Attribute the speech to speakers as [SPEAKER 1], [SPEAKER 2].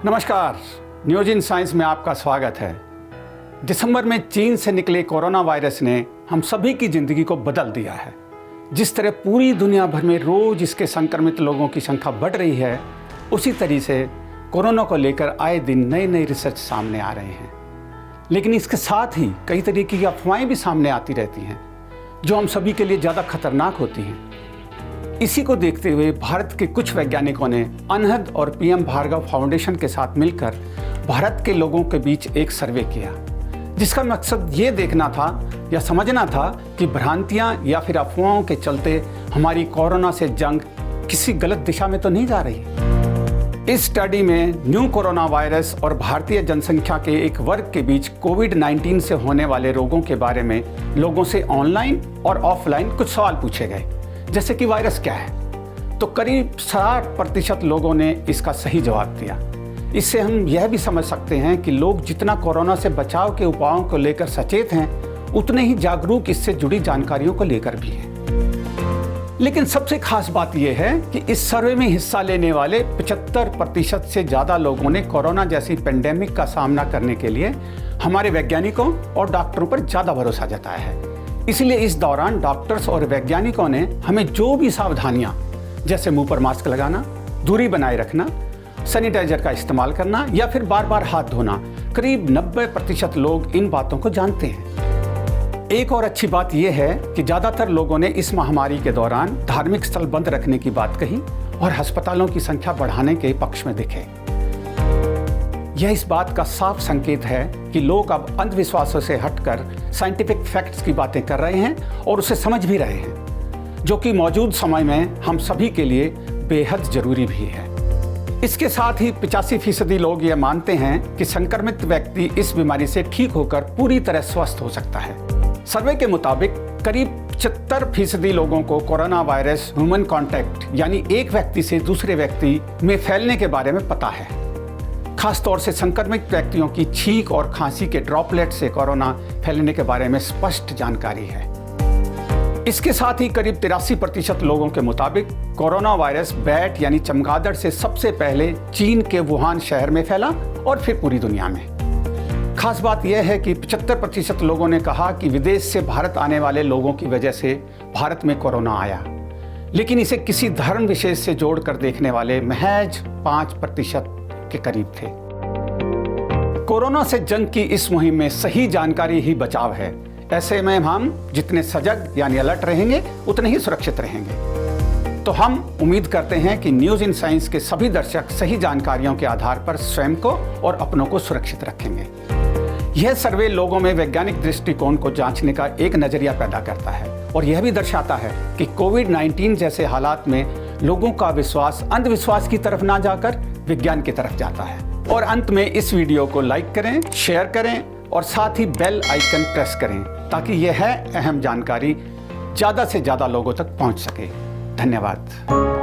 [SPEAKER 1] नमस्कार, news in science में आपका स्वागत है। दिसंबर में चीन से निकले कोरोना वायरस ने हम सभी की ज़िंदगी को बदल दिया है। जिस तरह पूरी दुनिया भर में रोज़ इसके संक्रमित लोगों की संख्या बढ़ रही है, उसी तरह से कोरोना को लेकर आए दिन नए रिसर्च सामने आ रहे हैं। लेकिन इसके साथ ही कई तरीके की अफवाहें भी सामने आती रहती हैं, जो हम सभी के लिए ज़्यादा खतरनाक होती हैं। इसी को देखते हुए भारत के कुछ वैज्ञानिकों ने अनहद और पीएम भार्गव फाउंडेशन के साथ मिलकर भारत के लोगों के बीच एक सर्वे किया, जिसका मकसद ये देखना था या समझना था कि भ्रांतियां या फिर अफवाहों के चलते हमारी कोरोना से जंग किसी गलत दिशा में तो नहीं जा रही। इस स्टडी में न्यू कोरोना वायरस और भारतीय जनसंख्या के एक वर्ग के बीच कोविड-19 से होने वाले रोगों के बारे में लोगों से ऑनलाइन और ऑफलाइन कुछ सवाल पूछे गए, जैसे कि वायरस क्या है। तो करीब 60% लोगों ने इसका सही जवाब दिया। इससे हम यह भी समझ सकते हैं कि लोग जितना कोरोना से बचाव के उपायों को लेकर सचेत हैं, उतने ही जागरूक इससे जुड़ी जानकारियों को लेकर भी हैं। लेकिन सबसे खास बात यह है कि इस सर्वे में हिस्सा लेने वाले 75% से ज़्यादा लोगों ने कोरोना जैसी पेंडेमिक का सामना करने के लिए हमारे वैज्ञानिकों और डॉक्टरों पर ज़्यादा भरोसा जताया है। इसलिए इस दौरान डॉक्टर्स और वैज्ञानिकों ने हमें जो भी सावधानियां, जैसे मुंह पर मास्क लगाना, दूरी बनाए रखना, सैनिटाइजर का इस्तेमाल करना या फिर बार बार हाथ धोना, करीब 90% लोग इन बातों को जानते हैं। एक और अच्छी बात यह है कि ज़्यादातर लोगों ने इस महामारी के दौरान धार्मिक स्थल बंद रखने की बात कही और अस्पतालों की संख्या बढ़ाने के पक्ष में दिखे। यह इस बात का साफ संकेत है कि लोग अब अंधविश्वासों से हटकर साइंटिफिक फैक्ट्स की बातें कर रहे हैं और उसे समझ भी रहे हैं, जो कि मौजूद समय में हम सभी के लिए बेहद जरूरी भी है। इसके साथ ही 85% लोग यह मानते हैं कि संक्रमित व्यक्ति इस बीमारी से ठीक होकर पूरी तरह स्वस्थ हो सकता है। सर्वे के मुताबिक करीब 75% लोगों को कोरोना वायरस ह्यूमन कॉन्टैक्ट यानी एक व्यक्ति से दूसरे व्यक्ति में फैलने के बारे में पता है। खासतौर से संक्रमित व्यक्तियों की छींक और खांसी के ड्रॉपलेट से कोरोना फैलने के बारे में स्पष्ट जानकारी है। इसके साथ ही करीब 83% लोगों के मुताबिक कोरोना वायरस बैट यानी चमगादड़ से सबसे पहले चीन के वुहान शहर में फैला और फिर पूरी दुनिया में। खास बात यह है कि 75% लोगों ने कहा कि विदेश से भारत आने वाले लोगों की वजह से भारत में कोरोना आया, लेकिन इसे किसी धर्म विशेष से जोड़कर देखने वाले महज 5% के करीब थे। कोरोना से जंग की इस मुहिम में सही जानकारी ही बचाव है। ऐसे में हम जितने सजग यानी अलर्ट रहेंगे, उतने ही सुरक्षित रहेंगे। तो हम उम्मीद करते हैं कि न्यूज इन साइंस के सभी दर्शक सही जानकारियों के आधार पर स्वयं को और अपनों को सुरक्षित रखेंगे। यह सर्वे लोगों में वैज्ञानिक दृष्टिकोण को जांचने का एक नजरिया पैदा करता है और यह भी दर्शाता है कि कोविड-19 जैसे हालात में लोगों का विश्वास अंधविश्वास की तरफ ना जाकर विज्ञान की तरफ जाता है। और अंत में इस वीडियो को लाइक करें, शेयर करें और साथ ही बेल आइकन प्रेस करें, ताकि यह अहम जानकारी ज़्यादा से ज़्यादा लोगों तक पहुंच सके। धन्यवाद।